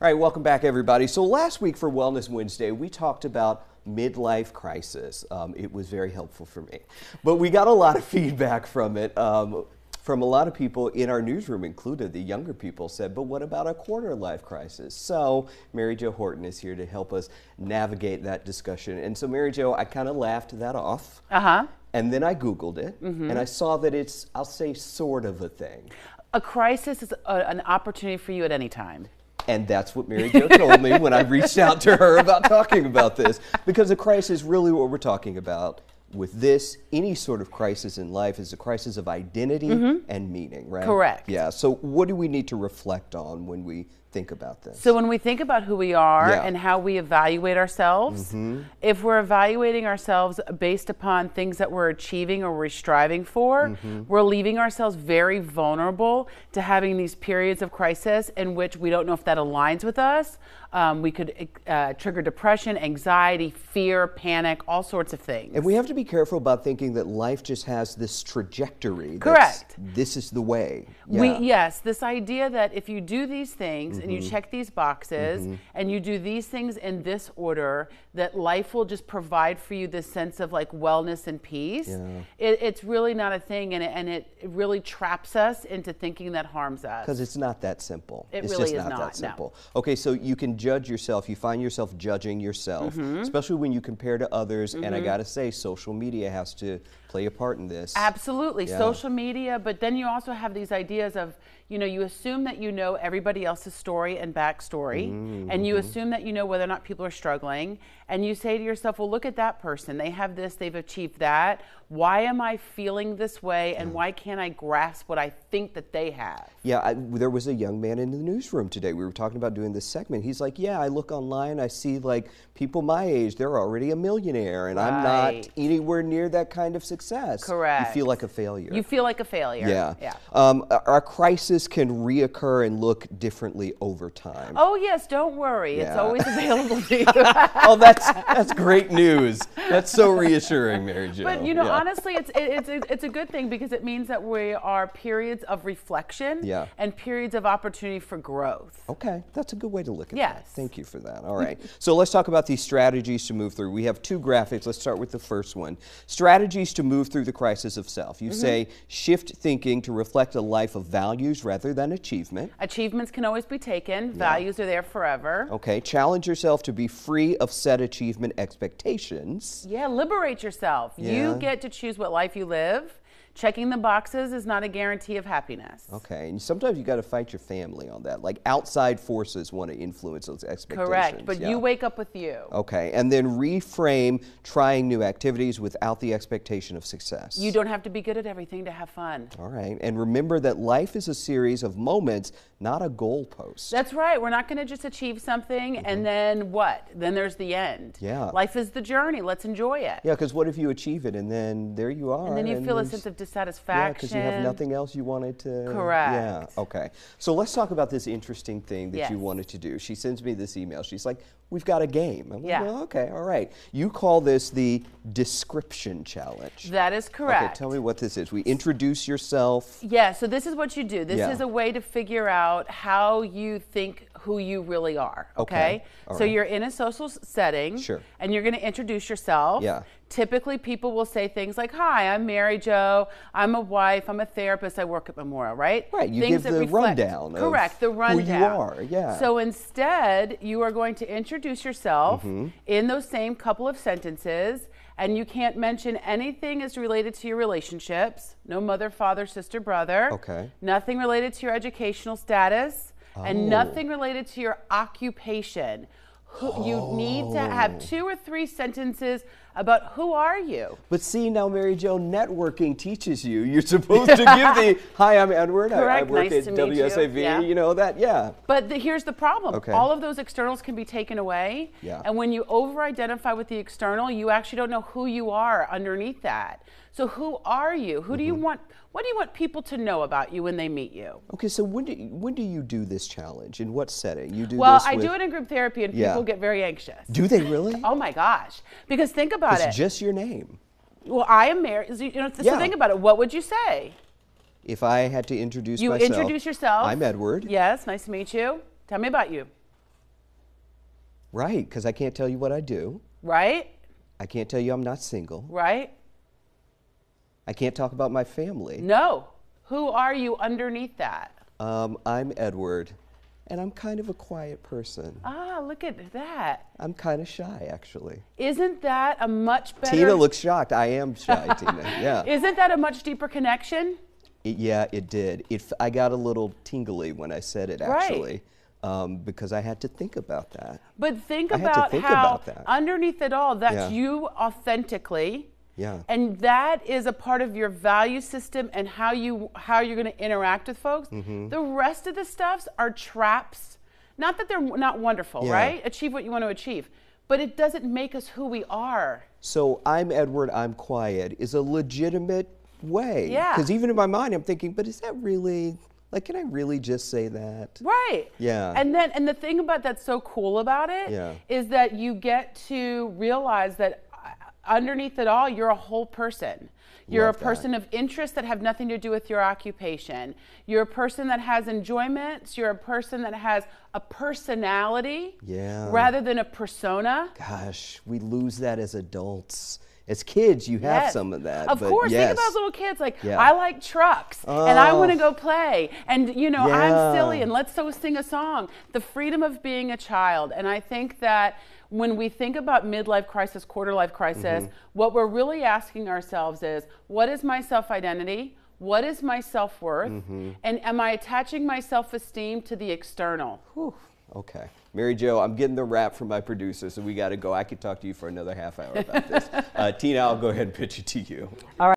All right, welcome back, everybody. So last week for Wellness Wednesday, we talked about midlife crisis. It was very helpful for me, but we got a lot of feedback from it. From a lot of people in our newsroom, included the younger people, said, but what about a quarter life crisis? So Mary Jo Horton is here to help us navigate that discussion. And so Mary Jo, I kind of laughed that off. And then I Googled it, and I saw that it's, I'll say, sort of a thing. A crisis is an opportunity for you at any time. And that's what Mary Jo told me when I reached out to her about talking about this. Because a crisis, really what we're talking about with this, any sort of crisis in life, is a crisis of identity and meaning, right? Correct. Yeah, so what do we need to reflect on when we think about this? So when we think about who we are and how we evaluate ourselves, if we're evaluating ourselves based upon things that we're achieving or we're striving for, we're leaving ourselves very vulnerable to having these periods of crisis in which we don't know if that aligns with us. We could trigger depression, anxiety, fear, panic, all sorts of things. And we have to be careful about thinking that life just has this trajectory. Correct. This is the way. Yes, this idea that if you do these things and you check these boxes and you do these things in this order, that life will just provide for you this sense of like wellness and peace. It's really not a thing, and it really traps us into thinking that harms us. Because it's not that simple. It's really just not that no. simple. Okay, so you can judge yourself. You find yourself judging yourself, especially when you compare to others. And I got to say, social media has to play a part in this. Absolutely, social media, but then you also have these ideas of, you know, you assume that you know everybody else's story and backstory, and you assume that you know whether or not people are struggling, and you say to yourself, well, look at that person. They have this, they've achieved that. Why am I feeling this way, and why can't I grasp what I think that they have? Yeah, there was a young man in the newsroom today. We were talking about doing this segment. He's like, yeah, I look online, I see like people my age, they're already a millionaire, and I'm not anywhere near that kind of success. Correct. You feel like a failure. You feel like a failure. Yeah. Our crisis can reoccur and look differently over time. Oh yes, don't worry. It's always available to you. Oh, that's great news. That's so reassuring, Mary Jo. But you know, honestly, it's a good thing, because it means that we are periods of reflection and periods of opportunity for growth. Okay, that's a good way to look at Yes. that. Thank you for that. All right. So let's talk about these strategies to move through. We have two graphics. Let's start with the first one. Strategies to move through the crisis of self. You say shift thinking to reflect a life of values rather than achievement. Achievements can always be taken. Values are there forever. Okay. Challenge yourself to be free of set achievement expectations. Yeah, liberate yourself. You get to choose what life you live. Checking the boxes is not a guarantee of happiness. Okay, and sometimes you got to fight your family on that. Like outside forces want to influence those expectations. Correct, but you wake up with you. Okay, and then reframe trying new activities without the expectation of success. You don't have to be good at everything to have fun. All right, and remember that life is a series of moments, not a goalpost. That's right. We're not going to just achieve something and then what? Then there's the end. Yeah. Life is the journey. Let's enjoy it. Yeah, because what if you achieve it and then there you are. And then you feel a sense of dissatisfaction. Yeah, because you have nothing else you wanted to. Correct. Yeah, okay. So let's talk about this interesting thing that you wanted to do. She sends me this email. She's like, we've got a game. I'm like, well, okay, all right. You call this the description challenge. That is correct. Okay, tell me what this is. We introduce yourself. Yeah, so this is what you do. This is a way to figure out how you think who you really are, okay? So you're in a social setting, and you're going to introduce yourself. Yeah. Typically, people will say things like, hi, I'm Mary Jo, I'm a wife, I'm a therapist, I work at Memorial, right? Right, you things give the rundown Correct, the rundown. Who you are, yeah. So instead, you are going to introduce yourself in those same couple of sentences, and you can't mention anything as related to your relationships, no mother, father, sister, brother. Okay. Nothing related to your educational status, and nothing related to your occupation. You need to have 2 or 3 sentences about who are you. But see, now, Mary Jo, networking teaches you. You're supposed to give the, hi, I'm Edward. Correct. I work nice at to meet WSAV. You know that, But here's the problem. Okay. All of those externals can be taken away. And when you over-identify with the external, you actually don't know who you are underneath that. So who are you? Who do you want? What do you want people to know about you when they meet you? Okay, so when do you do this challenge? In what setting? You do well, this I do it in group therapy, and people get very anxious. Do they really? Oh my gosh! Because think about it. It's just your name. Well, I am Mary. So think about it. What would you say? If I had to introduce you myself. You introduce yourself. I'm Edward. Yes, nice to meet you. Tell me about you. Right, because I can't tell you what I do. Right? I can't tell you I'm not single. Right? I can't talk about my family. No. Who are you underneath that? I'm Edward, and I'm kind of a quiet person. Ah, look at that. I'm kind of shy, actually. Isn't that a much better... Tina looks shocked. I am shy, Tina. Yeah. Isn't that a much deeper connection? Yeah, it did. I got a little tingly when I said it, actually. Right. Because I had to think about that. But think I had to about think how about that. underneath it all, that's Yeah. you authentically. Yeah. And that is a part of your value system and how you're going to interact with folks. Mm-hmm. The rest of the stuffs are traps. Not that they're not wonderful, Yeah. right? Achieve what you want to achieve. But it doesn't make us who we are. So I'm Edward, I'm quiet is a legitimate way. Yeah. Because even in my mind, I'm thinking, but is that really, like, can I really just say that? Right. Yeah. And the thing about that's so cool about it is Yeah. that you get to realize that underneath it all, you're a whole person. You're Love a person of interest that have nothing to do with your occupation. You're a person that has enjoyments. You're a person that has a personality Yeah. rather than a persona. Gosh, we lose that as adults. As kids, you have Yes. some of that. Of but course, yes. think about those little kids. Like, Yeah. I like trucks, and I want to Oh. go play, and Yeah. I'm silly, and let's go sing a song. The freedom of being a child, and I think that when we think about midlife crisis, quarter life crisis, what we're really asking ourselves is, what is my self-identity? What is my self-worth? And am I attaching my self-esteem to the external? Whew. Okay. Mary Jo, I'm getting the wrap from my producer, so we got to go. I could talk to you for another half hour about this. Tina, I'll go ahead and pitch it to you. All right.